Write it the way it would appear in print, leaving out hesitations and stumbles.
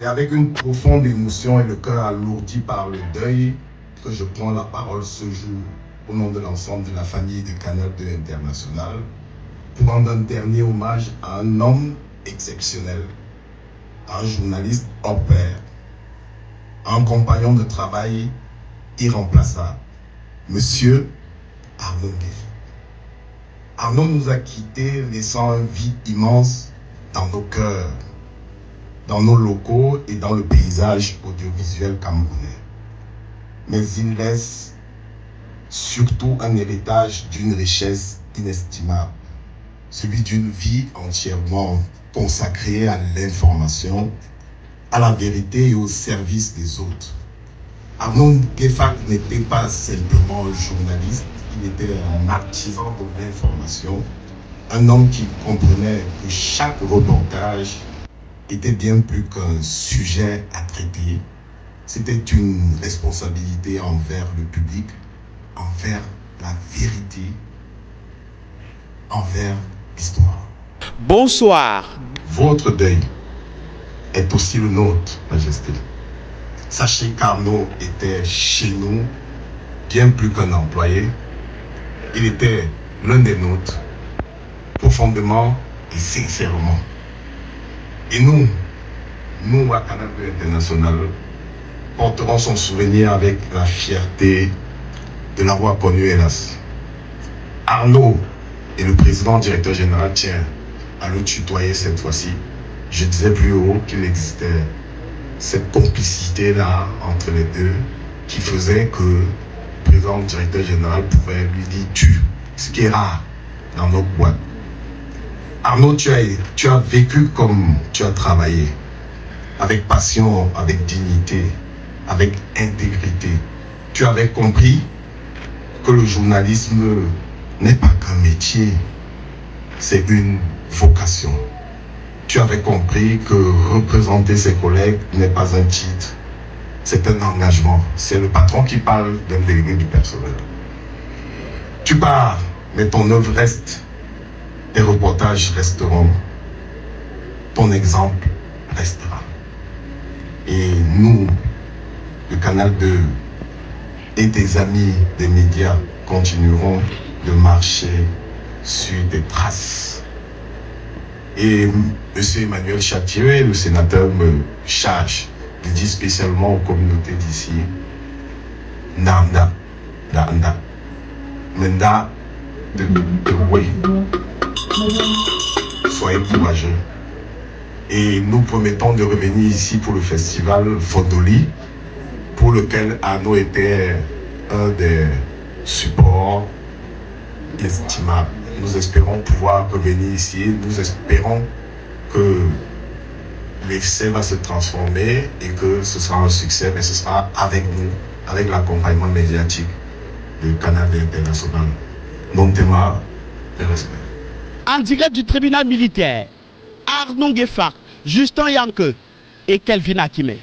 Et avec une profonde émotion et le cœur alourdi par le deuil, que je prends la parole ce jour au nom de l'ensemble de la famille de Canal 2 International pour rendre un dernier hommage à un homme exceptionnel, à un journaliste hors pair, à un compagnon de travail irremplaçable, Monsieur Arnaud Nguessak. Arnaud nous a quittés, laissant un vide immense dans nos cœurs, dans nos locaux et dans le paysage audiovisuel camerounais. Mais il laisse surtout un héritage d'une richesse inestimable, celui d'une vie entièrement consacrée à l'information, à la vérité et au service des autres. Arnaud Nguessak n'était pas simplement un journaliste, il était un artisan de l'information, un homme qui comprenait que chaque reportage était bien plus qu'un sujet à traiter. C'était une responsabilité envers le public, envers la vérité, envers l'histoire. Bonsoir. Votre deuil est aussi le nôtre, Majesté. Sachez qu'Arnaud était chez nous bien plus qu'un employé. Il était l'un des nôtres, profondément et sincèrement. Et nous à Canal 2 International, porterons son souvenir avec la fierté de l'avoir connu, hélas. Arnaud et le président directeur général tient à le tutoyer cette fois-ci. Je disais plus haut qu'il existait cette complicité-là entre les deux qui faisait que le président directeur général pouvait lui dire tu, ce qui est rare dans notre boîte. Arnaud, tu as vécu comme tu as travaillé, avec passion, avec dignité, avec intégrité. Tu avais compris que le journalisme n'est pas qu'un métier, c'est une vocation. Tu avais compris que représenter ses collègues n'est pas un titre, c'est un engagement. C'est le patron qui parle d'un délégué du personnel. Tu pars, mais ton œuvre reste. Tes reportages resteront. Ton exemple restera. Et nous, le Canal 2 et tes amis des médias continueront de marcher sur tes traces. Et M. Emmanuel Chatier, le sénateur, me charge de dire spécialement aux communautés d'ici, Nanda, Nanda, Menda, de oui. Soyez courageux. Et nous promettons de revenir ici pour le festival Fondoli, pour lequel Arnaud était un des supports estimables. Nous espérons pouvoir revenir ici. Nous espérons que l'essai va se transformer et que ce sera un succès, mais ce sera avec nous, avec l'accompagnement médiatique du Canal International. Donc, Théma, le respect. En direct du tribunal militaire, Arnaud Nguessak, Justin Yanke et Kelvin Akime.